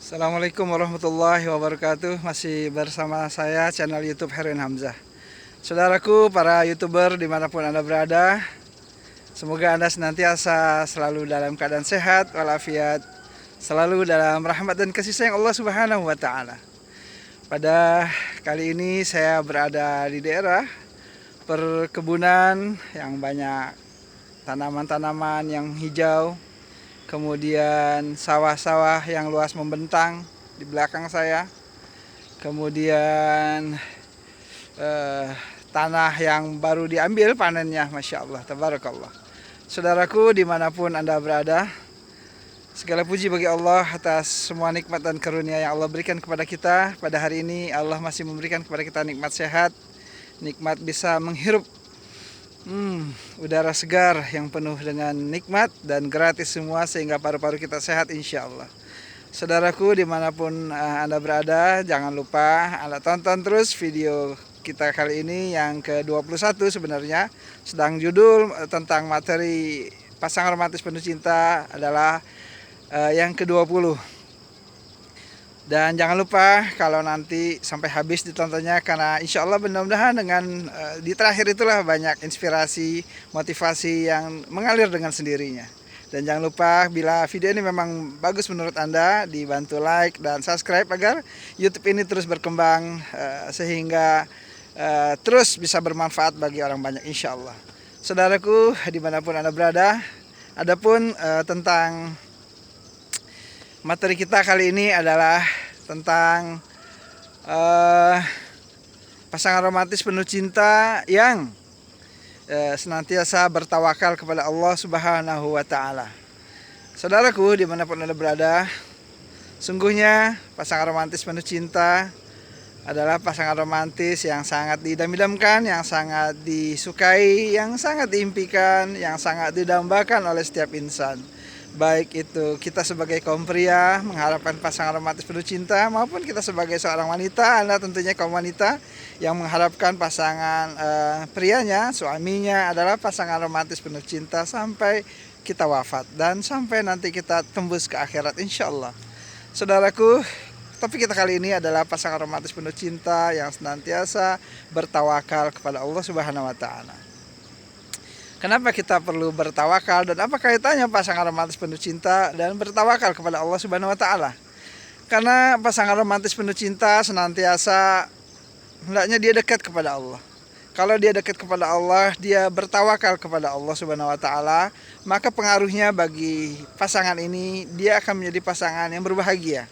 Assalamualaikum warahmatullahi wabarakatuh. Masih bersama saya channel YouTube Herwin Hamzah. Saudaraku, para YouTuber dimanapun Anda berada, semoga Anda senantiasa selalu dalam keadaan sehat walafiat, selalu dalam rahmat dan kasih sayang Allah Subhanahu wa taala. Pada kali ini saya berada di daerah perkebunan yang banyak tanaman-tanaman yang hijau. Kemudian sawah-sawah yang luas membentang di belakang saya. Kemudian tanah yang baru diambil panennya, Masya Allah, Tabarakallah. Saudaraku dimanapun Anda berada, segala puji bagi Allah atas semua nikmat dan karunia yang Allah berikan kepada kita. Pada hari ini Allah masih memberikan kepada kita nikmat sehat, nikmat bisa menghirup udara segar yang penuh dengan nikmat dan gratis semua, sehingga paru-paru kita sehat insya Allah. Saudaraku dimanapun Anda berada, jangan lupa Anda tonton terus video kita kali ini yang ke-21 sebenarnya. Sedang judul tentang materi pasangan romantis penuh cinta adalah yang ke-20. Dan jangan lupa kalau nanti sampai habis ditontonnya, karena insya Allah mudah-mudahan dengan di terakhir itulah banyak inspirasi, motivasi yang mengalir dengan sendirinya. Dan jangan lupa bila video ini memang bagus menurut Anda, dibantu like dan subscribe agar YouTube ini terus berkembang sehingga terus bisa bermanfaat bagi orang banyak insya Allah. Saudaraku dimanapun Anda berada, adapun tentang materi kita kali ini adalah tentang pasangan romantis penuh cinta yang senantiasa bertawakal kepada Allah Subhanahu wa taala. Saudaraku dimanapun Anda berada, sungguhnya pasangan romantis penuh cinta adalah pasangan romantis yang sangat diidam-idamkan, yang sangat disukai, yang sangat diimpikan, yang sangat didambakan oleh setiap insan. Baik itu kita sebagai kaum pria mengharapkan pasangan romantis penuh cinta, maupun kita sebagai seorang wanita, Anda tentunya kaum wanita yang mengharapkan pasangan prianya, suaminya adalah pasangan romantis penuh cinta sampai kita wafat dan sampai nanti kita tembus ke akhirat insya Allah. Saudaraku, topik kita kali ini adalah pasangan romantis penuh cinta yang senantiasa bertawakal kepada Allah Subhanahu wa taala. Kenapa kita perlu bertawakal dan apa kaitannya pasangan romantis penuh cinta dan bertawakal kepada Allah Subhanahu wa taala? Karena pasangan romantis penuh cinta senantiasa hendaknya dia dekat kepada Allah. Kalau dia dekat kepada Allah, dia bertawakal kepada Allah Subhanahu wa taala, maka pengaruhnya bagi pasangan ini dia akan menjadi pasangan yang berbahagia.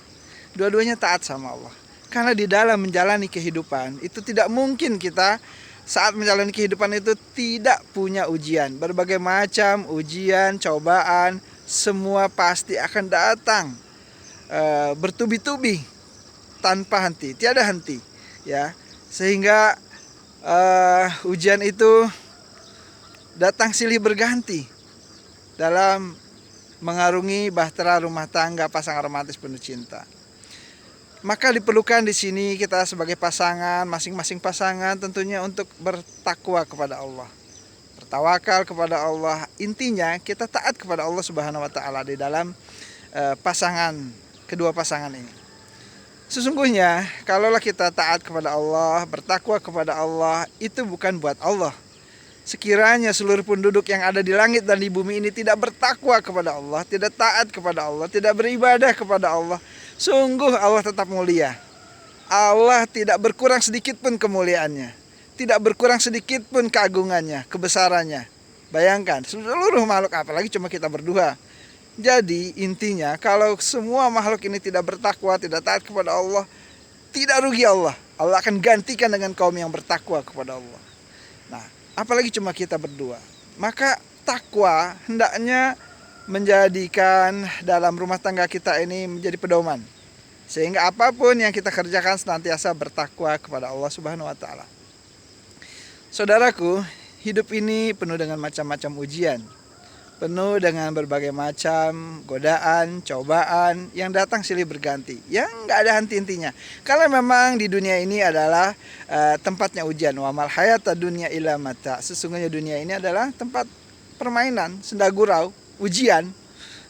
Dua-duanya taat sama Allah. Karena di dalam menjalani kehidupan itu tidak mungkin kita saat menjalani kehidupan itu tidak punya ujian. Berbagai macam ujian, cobaan, semua pasti akan datang bertubi-tubi tanpa henti, tiada henti, ya. Sehingga ujian itu datang silih berganti dalam mengarungi bahtera rumah tangga pasangan romantis penuh cinta. Maka diperlukan di sini kita sebagai pasangan, masing-masing pasangan tentunya untuk bertakwa kepada Allah, bertawakal kepada Allah. Intinya kita taat kepada Allah Subhanahu wa taala di dalam kedua pasangan ini. Sesungguhnya kalaulah kita taat kepada Allah, bertakwa kepada Allah, itu bukan buat Allah. Sekiranya seluruh penduduk yang ada di langit dan di bumi ini tidak bertakwa kepada Allah, tidak taat kepada Allah, tidak beribadah kepada Allah, sungguh Allah tetap mulia. Allah tidak berkurang sedikit pun kemuliaannya, tidak berkurang sedikit pun keagungannya, kebesarannya. Bayangkan seluruh makhluk, apalagi cuma kita berdua. Jadi intinya kalau semua makhluk ini tidak bertakwa, tidak taat kepada Allah, tidak rugi Allah. Allah akan gantikan dengan kaum yang bertakwa kepada Allah. Nah, apalagi cuma kita berdua. Maka takwa hendaknya menjadikan dalam rumah tangga kita ini menjadi pedoman, sehingga apapun yang kita kerjakan senantiasa bertakwa kepada Allah Subhanahu wa taala. Saudaraku, hidup ini penuh dengan macam-macam ujian, penuh dengan berbagai macam godaan, cobaan yang datang silih berganti, yang nggak ada henti-hentinya. Kalau memang di dunia ini adalah tempatnya ujian, wa mal hayata dunya illa mata. Sesungguhnya dunia ini adalah tempat permainan, senda gurau, ujian.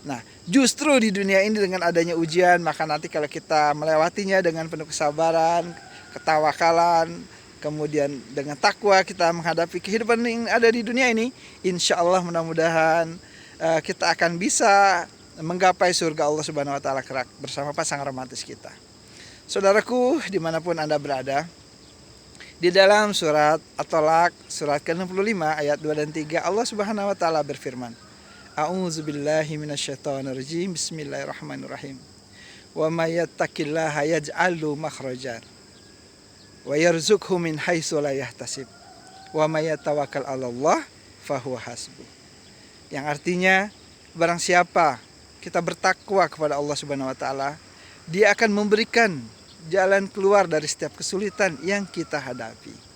Nah, Justru di dunia ini dengan adanya ujian, maka nanti kalau kita melewatinya dengan penuh kesabaran, ketawakalan, kemudian dengan takwa kita menghadapi kehidupan yang ada di dunia ini, insya Allah mudah-mudahan kita akan bisa menggapai surga Allah Subhanahu wa Ta'ala bersama pasangan romantis kita. Saudaraku, dimanapun Anda berada, di dalam surat At-Tolak, surat ke-65 ayat 2 dan 3, Allah Subhanahu wa Ta'ala berfirman, A'udzubillahi minasyaitonirrajim. Bismillahirrahmanirrahim. Wa may yattaqillaha yaj'alhu makhrajan wa yarzuqhu min haitsu la yahtasib. Wa may yatawakkal 'alallah fahuwa hasbuh. Yang artinya, barang siapa kita bertakwa kepada Allah Subhanahu wa Ta'ala, Dia akan memberikan jalan keluar dari setiap kesulitan yang kita hadapi.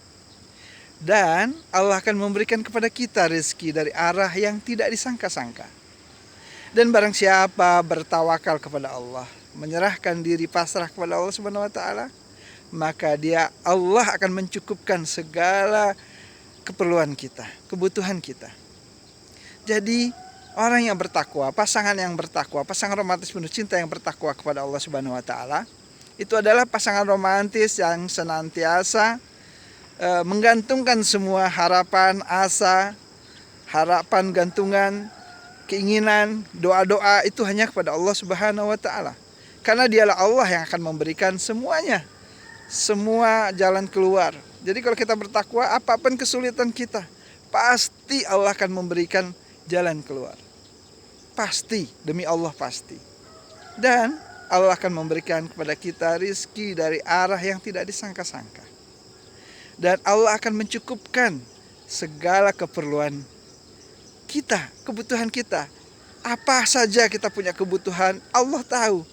Dan Allah akan memberikan kepada kita rezeki dari arah yang tidak disangka-sangka. Dan barang siapa bertawakal kepada Allah, menyerahkan diri pasrah kepada Allah Subhanahu wa Ta'ala, maka Allah akan mencukupkan segala keperluan kita, kebutuhan kita. Jadi orang yang bertakwa, pasangan yang bertakwa, pasangan romantis penuh cinta yang bertakwa kepada Allah Subhanahu wa Ta'ala, itu adalah pasangan romantis yang senantiasa menggantungkan semua harapan, asa, harapan, gantungan, keinginan, doa-doa itu hanya kepada Allah Subhanahu wa Ta'ala. Karena Dialah Allah yang akan memberikan semuanya, semua jalan keluar. Jadi kalau kita bertakwa, apapun kesulitan kita, pasti Allah akan memberikan jalan keluar. Pasti, demi Allah pasti. Dan Allah akan memberikan kepada kita rizki dari arah yang tidak disangka-sangka. Dan Allah akan mencukupkan segala keperluan kita, kebutuhan kita. Apa saja kita punya kebutuhan, Allah tahu.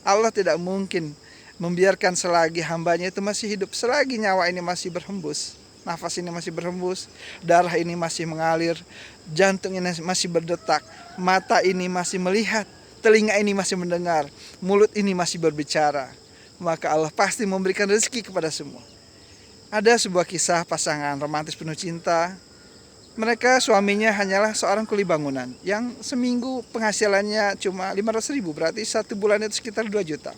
Allah tidak mungkin membiarkan selagi hambanya itu masih hidup, selagi nyawa ini masih berhembus, nafas ini masih berhembus, darah ini masih mengalir, jantung ini masih berdetak, mata ini masih melihat, telinga ini masih mendengar, mulut ini masih berbicara. Maka Allah pasti memberikan rezeki kepada semua. Ada sebuah kisah pasangan romantis penuh cinta. Mereka suaminya hanyalah seorang kuli bangunan yang seminggu penghasilannya cuma 500.000, berarti 1 bulan itu sekitar 2 juta.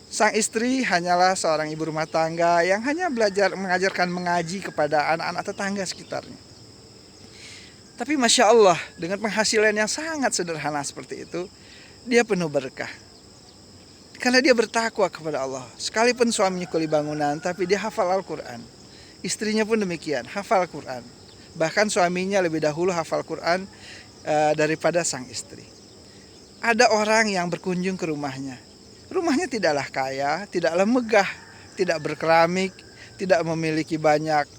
Sang istri hanyalah seorang ibu rumah tangga yang hanya belajar mengajarkan mengaji kepada anak-anak tetangga sekitarnya. Tapi Masya Allah, dengan penghasilan yang sangat sederhana seperti itu, dia penuh berkah. Karena dia bertakwa kepada Allah. Sekalipun suaminya kuli bangunan, tapi dia hafal Al-Quran. Istrinya pun demikian, hafal Al-Quran. Bahkan suaminya lebih dahulu hafal Quran daripada sang istri. Ada orang yang berkunjung ke rumahnya. Rumahnya tidaklah kaya, tidaklah megah, tidak berkeramik, tidak memiliki banyak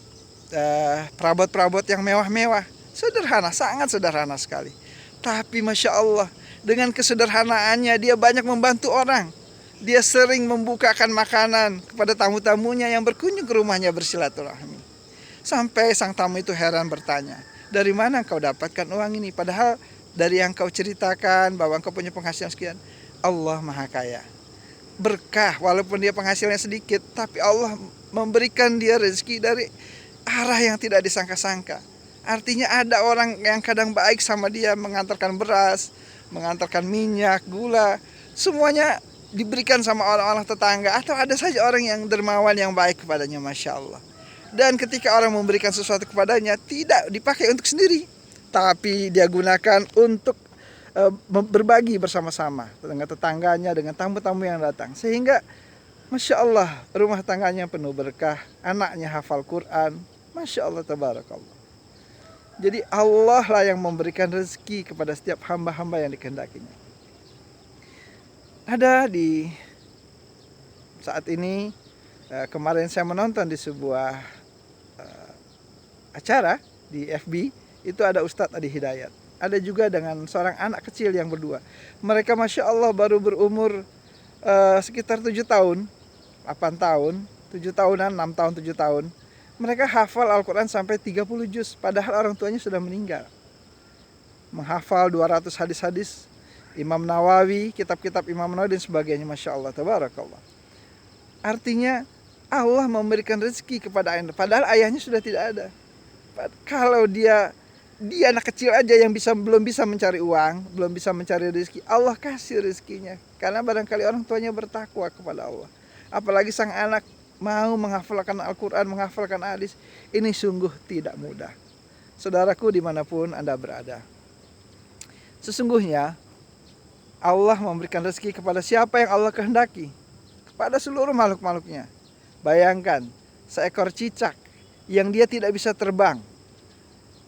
perabot-perabot yang mewah-mewah. Sederhana, sangat sederhana sekali. Tapi Masya Allah, dengan kesederhanaannya dia banyak membantu orang. Dia sering membukakan makanan kepada tamu-tamunya yang berkunjung ke rumahnya bersilaturahmi. Sampai sang tamu itu heran bertanya, dari mana engkau dapatkan uang ini? Padahal dari yang kau ceritakan bahwa engkau punya penghasilan sekian. Allah Maha Kaya. Berkah, walaupun dia penghasilannya sedikit, tapi Allah memberikan dia rezeki dari arah yang tidak disangka-sangka. Artinya ada orang yang kadang baik sama dia, mengantarkan beras, mengantarkan minyak, gula, semuanya diberikan sama orang-orang tetangga. Atau ada saja orang yang dermawan yang baik kepadanya, Masya Allah. Dan ketika orang memberikan sesuatu kepadanya, tidak dipakai untuk sendiri, tapi dia gunakan untuk berbagi bersama-sama dengan tetangganya, dengan tamu-tamu yang datang. Sehingga Masya Allah, rumah tangganya penuh berkah, anaknya hafal Quran, Masya Allah, tabarakallah. Jadi Allah lah yang memberikan rezeki kepada setiap hamba-hamba yang dikehendakinya. Ada di saat ini, kemarin saya menonton di sebuah acara di FB, itu ada Ustadz Adi Hidayat. Ada juga dengan seorang anak kecil yang berdua. Mereka Masya Allah baru berumur sekitar 7 tahun, 8 tahun, 7 tahunan, 6 tahun, 7 tahun. Mereka hafal Al-Quran sampai 30 juz, padahal orang tuanya sudah meninggal. Menghafal 200 hadis-hadis Imam Nawawi, kitab-kitab Imam Nawawi dan sebagainya, Masya Allah, tabarakallah. Artinya Allah memberikan rezeki kepada ayahnya, padahal ayahnya sudah tidak ada. Kalau dia dia anak kecil aja yang belum bisa mencari uang, belum bisa mencari rezeki, Allah kasih rezekinya. Karena barangkali orang tuanya bertakwa kepada Allah. Apalagi sang anak mau menghafalkan Al-Quran, menghafalkan hadis, ini sungguh tidak mudah. Saudaraku dimanapun Anda berada, sesungguhnya Allah memberikan rezeki kepada siapa yang Allah kehendaki, kepada seluruh makhluk-makhluknya. Bayangkan, seekor cicak yang dia tidak bisa terbang,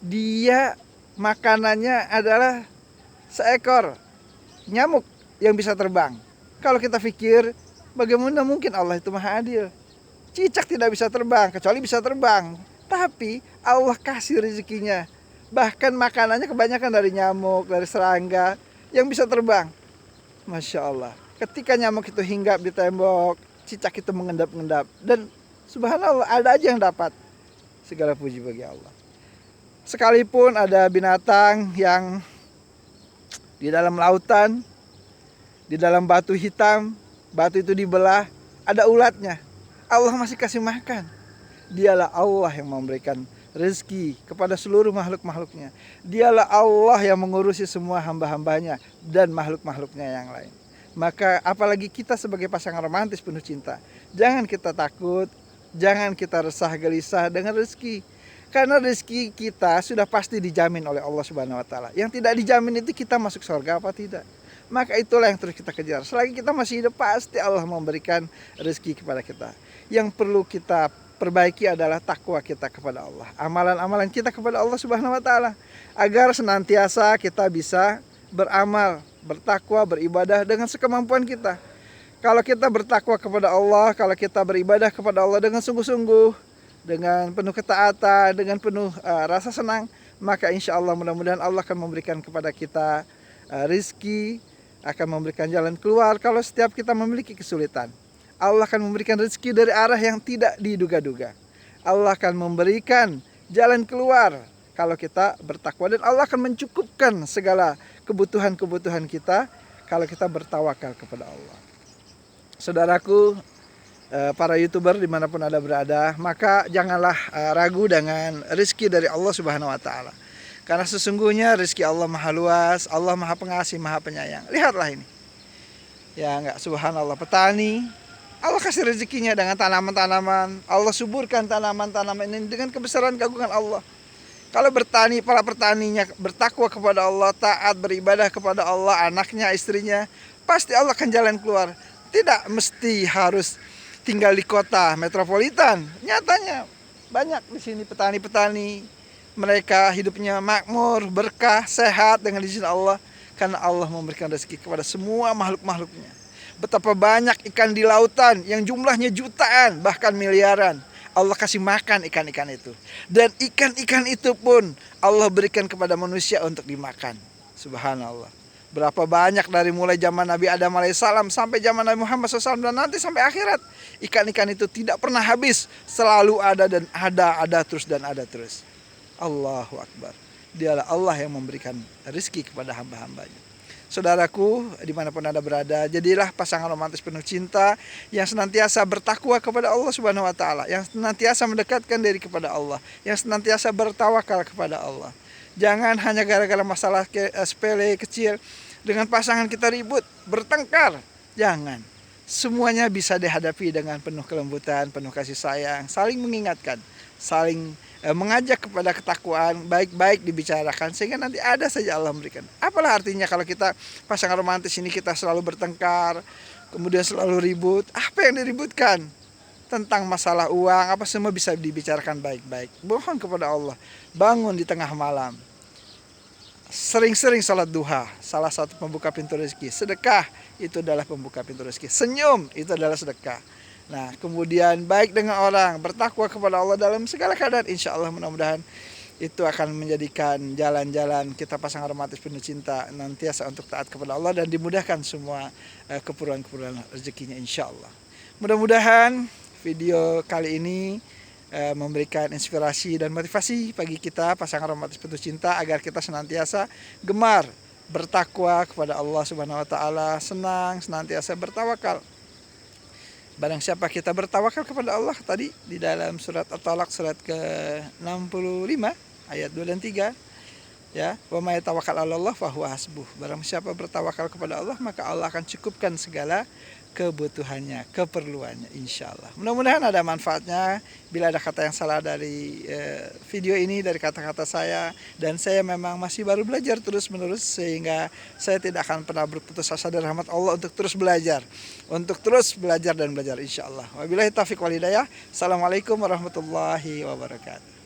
dia makanannya adalah seekor nyamuk yang bisa terbang. Kalau kita pikir, bagaimana mungkin Allah itu maha adil? Cicak tidak bisa terbang, kecuali bisa terbang. Tapi Allah kasih rezekinya. Bahkan makanannya kebanyakan dari nyamuk, dari serangga yang bisa terbang. Masya Allah. Ketika nyamuk itu hinggap di tembok, cicak itu mengendap-endap. Dan subhanallah, ada aja yang dapat. Segala puji bagi Allah. Sekalipun ada binatang yang di dalam lautan, di dalam batu hitam, batu itu dibelah, ada ulatnya, Allah masih kasih makan. Dialah Allah yang memberikan rezeki kepada seluruh makhluk-makhluknya. Dialah Allah yang mengurusi semua hamba-hambanya dan makhluk-makhluknya yang lain. Maka apalagi kita sebagai pasangan romantis penuh cinta, jangan kita takut, jangan kita resah gelisah dengan rezeki. Karena rezeki kita sudah pasti dijamin oleh Allah Subhanahu wa taala. Yang tidak dijamin itu kita masuk surga apa tidak. Maka itulah yang terus kita kejar. Selagi kita masih hidup, pasti Allah memberikan rezeki kepada kita. Yang perlu kita perbaiki adalah takwa kita kepada Allah. Amalan-amalan kita kepada Allah Subhanahu wa taala, agar senantiasa kita bisa beramal, bertakwa, beribadah dengan sekemampuan kita. Kalau kita bertakwa kepada Allah, kalau kita beribadah kepada Allah dengan sungguh-sungguh, dengan penuh ketaatan, dengan penuh rasa senang, maka insya Allah mudah-mudahan Allah akan memberikan kepada kita rizki, akan memberikan jalan keluar kalau setiap kita memiliki kesulitan. Allah akan memberikan rezeki dari arah yang tidak diduga-duga. Allah akan memberikan jalan keluar kalau kita bertakwa, dan Allah akan mencukupkan segala kebutuhan-kebutuhan kita kalau kita bertawakal kepada Allah. Saudaraku, para YouTuber dimanapun Anda berada, maka janganlah ragu dengan rezeki dari Allah Subhanahu wa taala. Karena sesungguhnya rezeki Allah maha luas, Allah maha pengasih, maha penyayang. Lihatlah ini. Ya enggak, subhanallah, petani, Allah kasih rezekinya dengan tanaman-tanaman. Allah suburkan tanaman-tanaman ini dengan kebesaran keagungan Allah. Kalau bertani, para petaninya bertakwa kepada Allah, taat, beribadah kepada Allah, anaknya, istrinya, pasti Allah akan jalan keluar. Tidak mesti harus tinggal di kota metropolitan. Nyatanya banyak di sini petani-petani, mereka hidupnya makmur, berkah, sehat dengan izin Allah, karena Allah memberikan rezeki kepada semua makhluk-makhluknya. Betapa banyak ikan di lautan yang jumlahnya jutaan, bahkan miliaran. Allah kasih makan ikan-ikan itu. Dan ikan-ikan itu pun Allah berikan kepada manusia untuk dimakan. Subhanallah. Berapa banyak dari mulai zaman Nabi Adam alaihissalam sampai zaman Nabi Muhammad SAW, dan nanti sampai akhirat, ikan-ikan itu tidak pernah habis, selalu ada dan ada terus dan ada terus. Allahu Akbar. Dialah Allah yang memberikan rezeki kepada hamba-hambanya. Saudaraku, dimanapun Anda berada, jadilah pasangan romantis penuh cinta yang senantiasa bertakwa kepada Allah Subhanahu wa taala, yang senantiasa mendekatkan diri kepada Allah, yang senantiasa bertawakal kepada Allah. Jangan hanya gara-gara masalah sepele kecil dengan pasangan kita ribut, bertengkar. Jangan. Semuanya bisa dihadapi dengan penuh kelembutan, penuh kasih sayang, saling mengingatkan, saling mengajak kepada ketakwaan, baik-baik dibicarakan, sehingga nanti ada saja Allah memberikan. Apalah artinya kalau kita pasangan romantis ini kita selalu bertengkar, kemudian selalu ribut. Apa yang diributkan? Tentang masalah uang, apa semua bisa dibicarakan baik-baik. Mohon kepada Allah, bangun di tengah malam, sering-sering salat duha, salah satu pembuka pintu rezeki. Sedekah, itu adalah pembuka pintu rezeki. Senyum, itu adalah sedekah. Nah, kemudian baik dengan orang, bertakwa kepada Allah dalam segala keadaan. Insya Allah mudah-mudahan itu akan menjadikan jalan-jalan kita pasangan romantis penuh cinta nantiasa untuk taat kepada Allah, dan dimudahkan semua keperluan-keperluan rezekinya insya Allah. Mudah-mudahan video kali ini memberikan inspirasi dan motivasi bagi kita pasangan romantis penuh cinta, agar kita senantiasa gemar bertakwa kepada Allah Subhanahu wa taala, senang senantiasa bertawakal. Barang siapa kita bertawakal kepada Allah, tadi di dalam surat At-Talaq surat ke-65 ayat 2 dan 3, Ya, wa may tawakkal 'alallah fahuwa hasbuh. Barang siapa bertawakal kepada Allah, maka Allah akan cukupkan segala kebutuhannya, keperluannya, insya Allah. Mudah-mudahan ada manfaatnya. Bila ada kata yang salah dari video ini, dari kata-kata saya, dan saya memang masih baru belajar terus-menerus, sehingga saya tidak akan pernah berputus asa dari rahmat Allah untuk terus belajar, dan belajar, insya Allah. Wabillahi taufiq wal hidayah. Assalamualaikum warahmatullahi wabarakatuh.